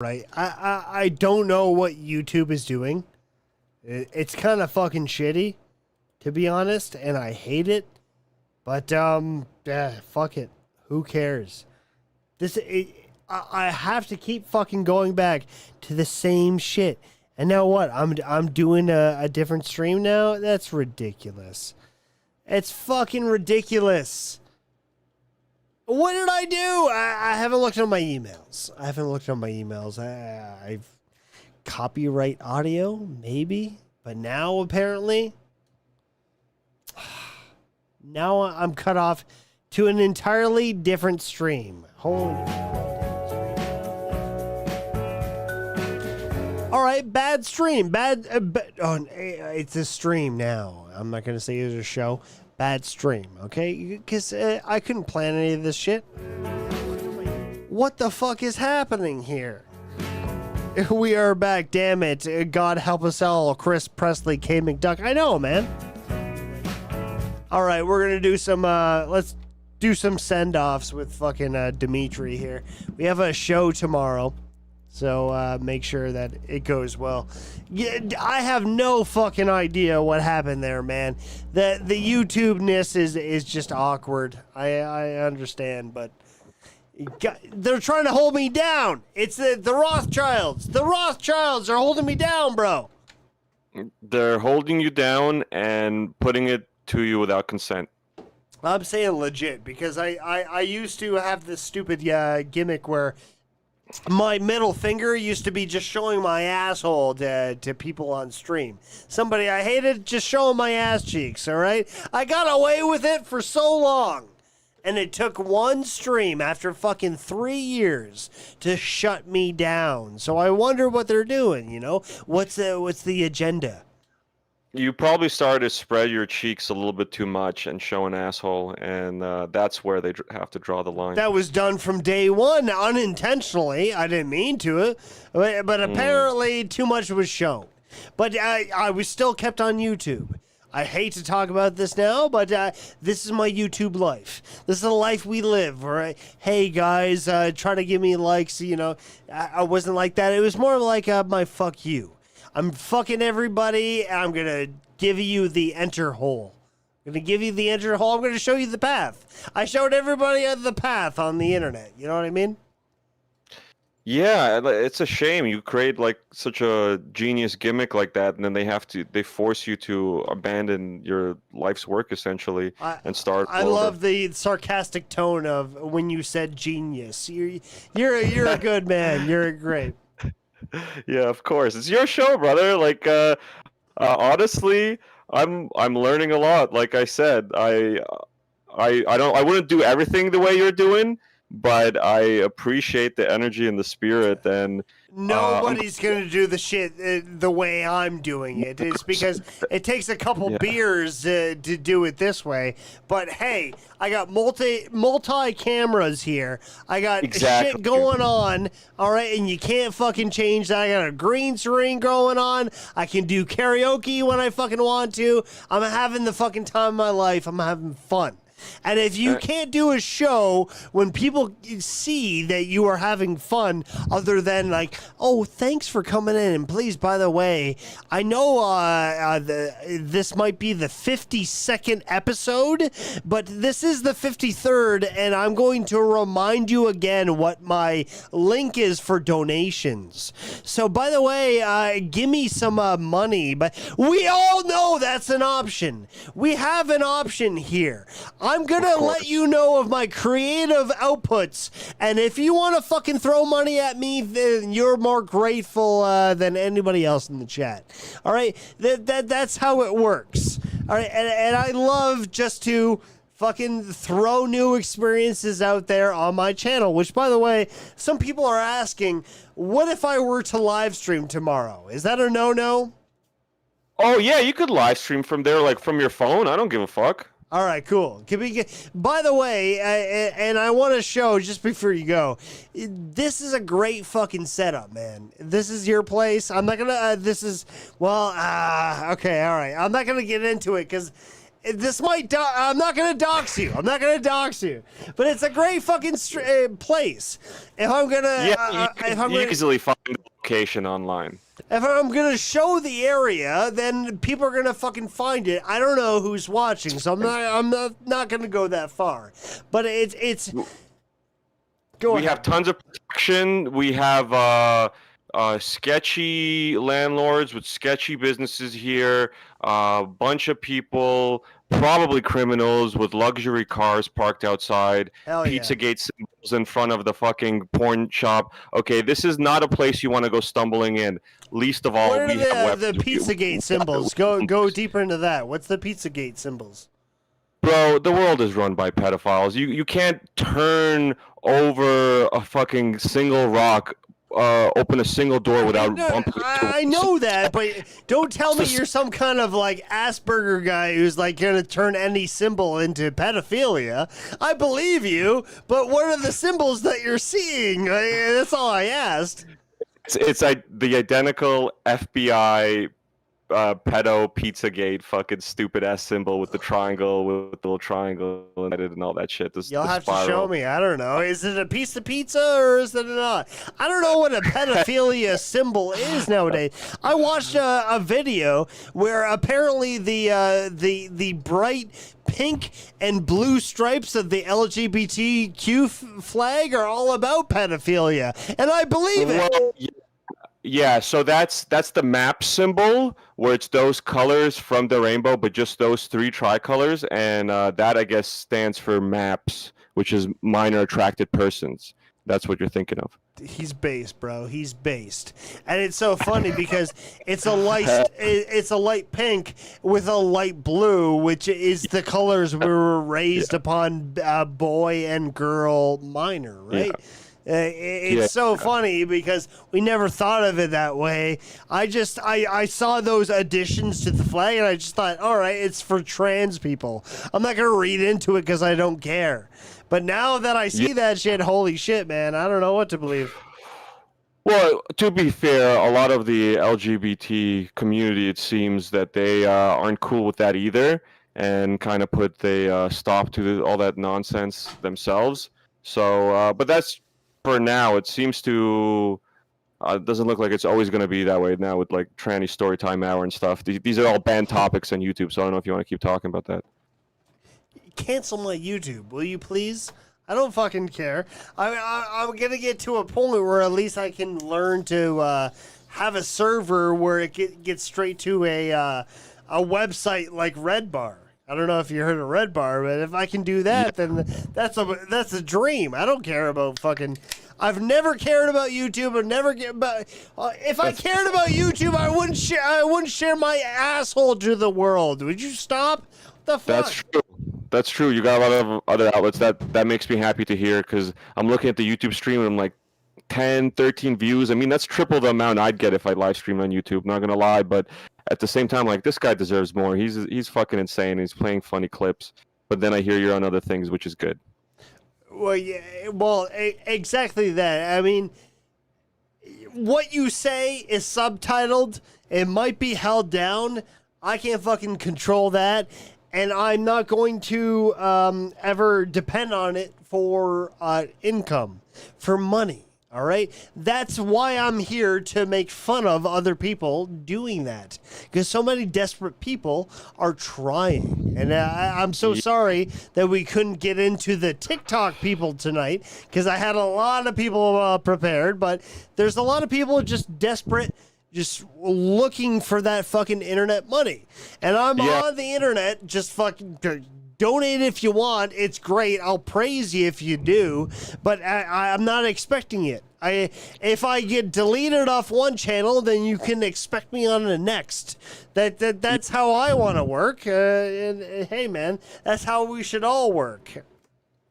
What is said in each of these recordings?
right? I don't know what YouTube is doing. It's kind of fucking shitty, to be honest, and I hate it. But fuck it. Who cares? I have to keep fucking going back to the same shit. And now what? I'm doing a different stream now? That's ridiculous. It's fucking ridiculous. What did I do? I haven't looked at my emails. I've copyright audio, maybe. But now, apparently, now I'm cut off to an entirely different stream. Holy. All right, bad stream. It's a stream now. I'm not going to say it's a show. Bad stream, okay? Because I couldn't plan any of this shit. What the fuck is happening here? We are back, damn it. God help us all. Chris Presley, K. McDuck. I know, man. All right, we're going to do some, let's do some send-offs with fucking Dimitri here. We have a show tomorrow, so make sure that it goes well. Yeah, I have no fucking idea what happened there, man. The YouTube-ness is just awkward. I understand, but they're trying to hold me down. It's the Rothschilds. The Rothschilds are holding me down, bro. They're holding you down and putting it to you without consent. I'm saying legit because I used to have this stupid gimmick where my middle finger used to be just showing my asshole to people on stream. Somebody I hated just showing my ass cheeks, all right? I got away with it for so long. And it took one stream after fucking 3 years to shut me down. So I wonder what they're doing, you know? What's the agenda? You probably started to spread your cheeks a little bit too much and show an asshole, and that's where they have to draw the line. That was done from day one, unintentionally. I didn't mean to it, but apparently too much was shown. But I was still kept on YouTube. I hate to talk about this now, but this is my YouTube life. This is the life we live, right? Hey, guys, try to give me likes, you know. I wasn't like that. It was more like my fuck you. I'm fucking everybody, and I'm going to give you the enter hole. I'm going to give you the enter hole. I'm going to show you the path. I showed everybody the path on the internet. You know what I mean? Yeah, it's a shame you create like such a genius gimmick like that, and then they force you to abandon your life's work essentially and start. I love the sarcastic tone of when you said genius. You're a good man. You're great. Yeah, of course. It's your show, brother. Like, honestly, I'm learning a lot. Like I said, I wouldn't do everything the way you're doing, but I appreciate the energy and the spirit. And nobody's gonna do the shit the way I'm doing it. It's because it takes a couple beers to do it this way. But hey, I got multi cameras here. I got shit going on. All right, and you can't fucking change that. I got a green screen going on. I can do karaoke when I fucking want to. I'm having the fucking time of my life. I'm having fun. And if you can't do a show when people see that you are having fun, other than like, oh, thanks for coming in, and please, by the way, I know this might be the 52nd episode, but this is the 53rd, and I'm going to remind you again what my link is for donations. So, by the way, give me some money, but we all know that's an option. We have an option here. I'm going to let you know of my creative outputs, and if you want to fucking throw money at me, then you're more grateful than anybody else in the chat. All right? That's how it works. All right? And I love just to fucking throw new experiences out there on my channel, which, by the way, some people are asking, what if I were to live stream tomorrow? Is that a no-no? Oh, yeah, you could live stream from there, like from your phone. I don't give a fuck. All right, cool. By the way, and I want to show just before you go, this is a great fucking setup, man. This is your place. I'm not gonna. Okay, all right. I'm not gonna get into it because this might. I'm not gonna dox you. I'm not gonna dox you. But it's a great fucking place. If I'm gonna, if I'm gonna, easily find the location online. if I'm gonna show the area, then people are gonna fucking find it. I don't know who's watching, so I'm not gonna go that far. But it's. Go ahead. We have tons of protection. We have sketchy landlords with sketchy businesses here. A bunch of people, probably criminals, with luxury cars parked outside. Hell yeah. Pizzagate symbols in front of the fucking porn shop. Okay, this is not a place you want to go stumbling in. Least of all, What are we have the Pizzagate symbols? Go deeper into that. What's the Pizzagate symbols? Bro, the world is run by pedophiles. You can't turn over a fucking single rock, open a single door without bumping into I know that, but don't tell me you're some kind of like Asperger guy who's like gonna turn any symbol into pedophilia. I believe you, but what are the symbols that you're seeing? That's all I asked. It's the identical FBI pedo Pizzagate fucking stupid ass symbol with the triangle, with the little triangle and all that shit. You'll have to show me. I don't know. Is it a piece of pizza or is it not? I don't know what a pedophilia symbol is nowadays. I watched a video where apparently the bright pink and blue stripes of the LGBTQ flag are all about pedophilia, and I believe it. Well, yeah, so that's the map symbol where it's those colors from the rainbow, but just those three tricolors, and that I guess stands for MAPS, which is minor attracted persons. That's what you're thinking of. He's based, bro. He's based, and it's so funny because it's a light pink with a light blue, which is the colors we were raised upon, boy and girl minor, right? Yeah. It's so funny because we never thought of it that way. I saw those additions to the flag and I just thought, all right, it's for trans people. I'm not going to read into it because I don't care. But now that I see that shit, holy shit, man, I don't know what to believe. Well, to be fair, a lot of the LGBT community, it seems that they aren't cool with that either and kind of put a stop to all that nonsense themselves. So, but that's... For now, it seems to doesn't look like it's always going to be that way now with like tranny storytime hour and stuff. These are all banned topics on YouTube, so I don't know if you want to keep talking about that. Cancel my YouTube, will you please? I don't fucking care. I'm going to get to a point where at least I can learn to have a server where it gets straight to a website like Red Bar. I don't know if you heard of Red Bar, but if I can do that, then that's a dream. I don't care about fucking. I've never cared about YouTube. I've never if I cared about YouTube, I wouldn't share my asshole to the world. Would you stop? What the fuck? That's true. That's true. You got a lot of other outlets that makes me happy to hear because I'm looking at the YouTube stream and I'm like 10, 13 views. I mean, that's triple the amount I'd get if I live streamed on YouTube. Not gonna lie, but at the same time, like, this guy deserves more. He's fucking insane. He's playing funny clips. But then I hear you're on other things, which is good. Well, yeah, exactly that. I mean, what you say is subtitled. It might be held down. I can't fucking control that. And I'm not going to ever depend on it for income, for money. All right. That's why I'm here, to make fun of other people doing that, because so many desperate people are trying. And I'm so sorry that we couldn't get into the TikTok people tonight, because I had a lot of people prepared. But there's a lot of people just desperate, just looking for that fucking internet money. And I'm on the internet just fucking... Donate if you want. It's great. I'll praise you if you do, but I'm not expecting it. If I get deleted off one channel, then you can expect me on the next. That's how I want to work. And hey, man, that's how we should all work.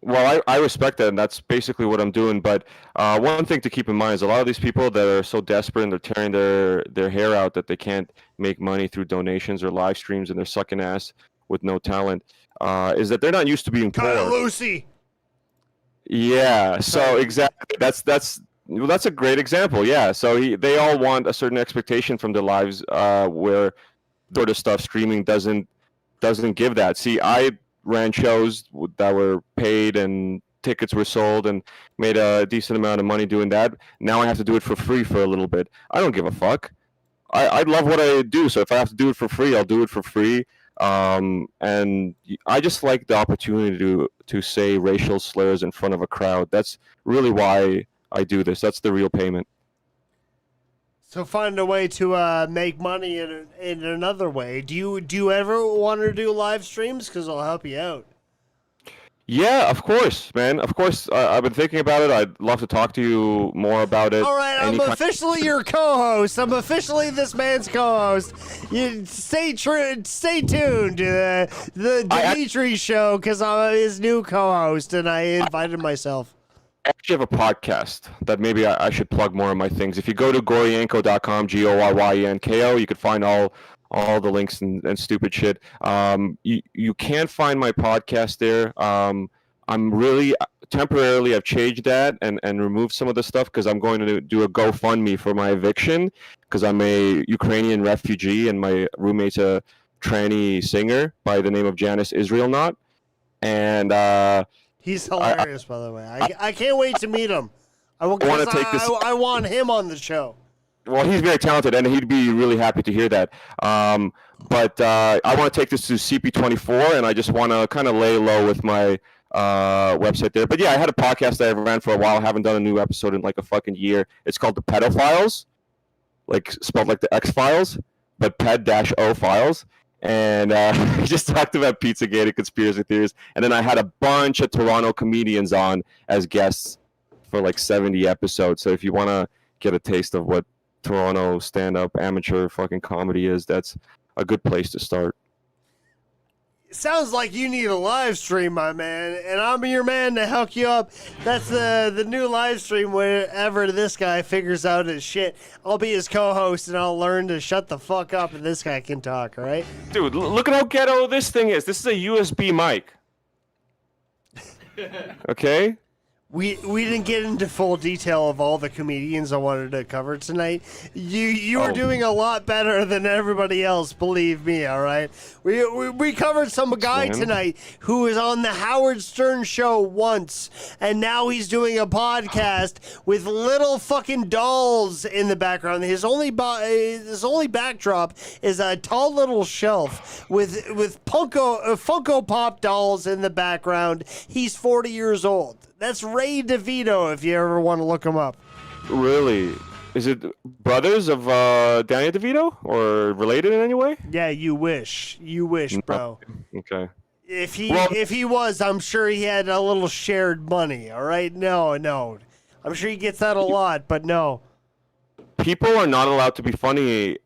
Well, I respect that, and that's basically what I'm doing. But one thing to keep in mind is a lot of these people that are so desperate and they're tearing their hair out that they can't make money through donations or live streams, and they're sucking ass with no talent. Is that they're not used to being poor. Lucy. Yeah, so exactly. That's a great example. Yeah, so they all want a certain expectation from their lives, where sort of stuff streaming doesn't doesn't give that. See, I ran shows that were paid and tickets were sold and made a decent amount of money doing that. Now I have to do it for free for a little bit. I don't give a fuck. I love what I do, so if I have to do it for free, I'll do it for free. And I just like the opportunity to say racial slurs in front of a crowd. That's really why I do this. That's the real payment. So find a way to make money in another way. Do you ever want to do live streams? Because I'll help you out. Yeah, of course, man. Of course, I've been thinking about it. I'd love to talk to you more about it. All right, I'm officially your co-host. I'm officially this man's co-host. You stay tuned to the Dimitri show because I'm his new co-host, and I invited myself. I actually have a podcast that maybe I should plug more of my things. If you go to goryenko.com, GORYENKO, you can find all the links and stupid shit. You can find my podcast there. I'm really temporarily I've changed that and removed some of the stuff because I'm going to do a GoFundMe for my eviction because I'm a Ukrainian refugee and my roommate's a tranny singer by the name of Janice Israel Knott. And he's hilarious, by the way. I can't wait to meet him. I want want him on the show. Well, he's very talented, and he'd be really happy to hear that. But I want to take this to CP24, and I just want to kind of lay low with my website there. But yeah, I had a podcast that I ran for a while. I haven't done a new episode in like a fucking year. It's called The Pedophiles, like spelled like the X-Files, but ped-o files. And we just talked about Pizzagate and conspiracy theories. And then I had a bunch of Toronto comedians on as guests for like 70 episodes. So if you want to get a taste of what Toronto stand-up amateur fucking comedy is, that's a good place to start. Sounds like you need a live stream, my man, and I'm your man to hook you up. That's the new live stream wherever this guy figures out his shit. I'll be his co-host, and I'll learn to shut the fuck up, and this guy can talk, all right? Dude, look at how ghetto this thing is. This is a USB mic. Okay? We didn't get into full detail of all the comedians I wanted to cover tonight. You were doing a lot better than everybody else, believe me, all right? We covered some guy tonight who was on the Howard Stern show once, and now he's doing a podcast with little fucking dolls in the background. His only backdrop is a tall little shelf with Funko Pop dolls in the background. He's 40 years old. That's Ray DeVito, if you ever want to look him up. Really? Is it brothers of Danny DeVito? Or related in any way? Yeah, you wish. You wish, bro. Okay. If he was, I'm sure he had a little shared money, all right? No. I'm sure he gets that a lot, but no. People are not allowed to be funny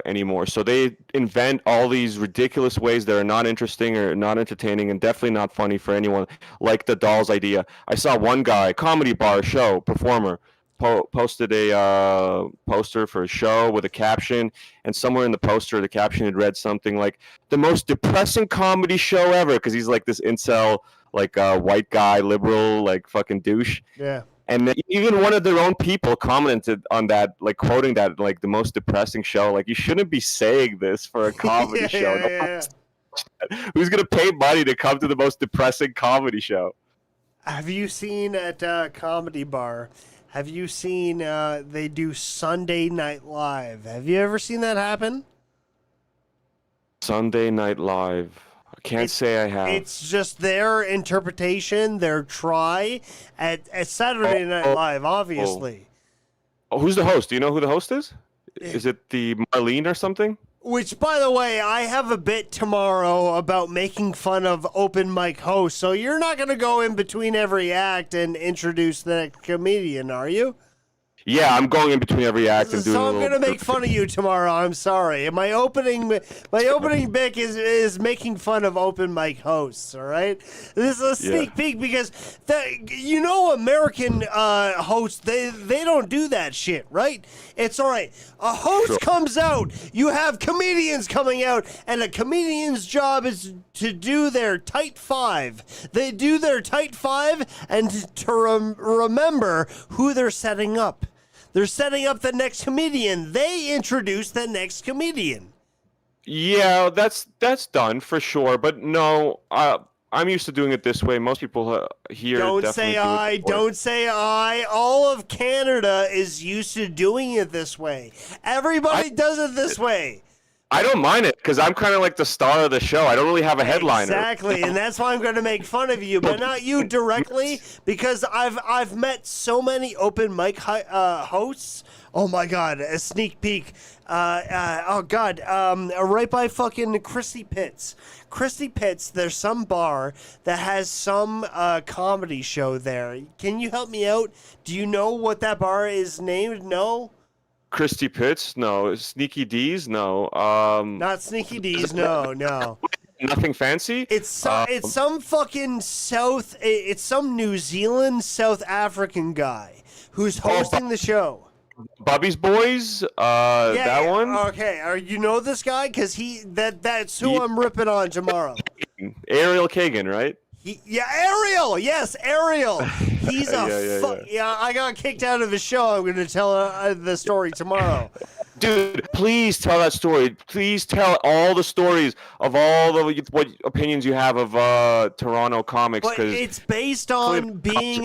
anymore, so they invent all these ridiculous ways that are not interesting or not entertaining and definitely not funny for anyone, like the dolls idea. I saw one guy, comedy bar show performer, posted a poster for a show with a caption, and somewhere in the poster the caption had read something like the most depressing comedy show ever, because he's like this incel, like white guy, liberal, like fucking douche. Yeah. And even one of their own people commented on that, like quoting that, like the most depressing show. Like, you shouldn't be saying this for a comedy show. Yeah. Who's going to pay money to come to the most depressing comedy show? Have you seen at Comedy Bar, have you seen they do Sunday Night Live? Have you ever seen that happen? Sunday Night Live. Can't say I have. It's just their interpretation, their try at Saturday Night Live, obviously. Oh, who's the host? Do you know who the host is? Is it the Marlene or something? Which, by the way, I have a bit tomorrow about making fun of open mic hosts, so you're not going to go in between every act and introduce the next comedian, are you? Yeah, I'm going in between every act and doing. So I'm gonna make fun of you tomorrow. I'm sorry. My opening bit is making fun of open mic hosts. All right, this is a sneak peek because American hosts they don't do that shit, right? It's all right. A host comes out. You have comedians coming out, and a comedian's job is to do their tight five. They do their tight five and to remember who they're setting up. They're setting up the next comedian. They introduce the next comedian. Yeah, that's done for sure. But no, I'm used to doing it this way. Most people here Don't definitely say do it I. this way. Don't say I. All of Canada is used to doing it this way. Everybody does it this way. I don't mind it because I'm kind of like the star of the show. I don't really have a headliner. Exactly, and that's why I'm going to make fun of you, but not you directly, because I've met so many open mic hosts. Oh my God, a sneak peek. Oh God, right by fucking Christy Pitts. Christy Pitts, there's some bar that has some comedy show there. Can you help me out? Do you know what that bar is named? No? Christy Pitts? No. Sneaky D's? No. Not Sneaky D's, no. Nothing fancy? It's some fucking it's some New Zealand South African guy who's hosting the show. Bobby's Boys? That one? Okay, you know this guy? Because that's who I'm ripping on tomorrow. Ariel Kagan, right? Ariel! Yes, Ariel! He's I got kicked out of his show. I'm going to tell the story tomorrow. Dude, please tell that story. Please tell all the stories of all the what opinions you have of Toronto comics. But it's based on being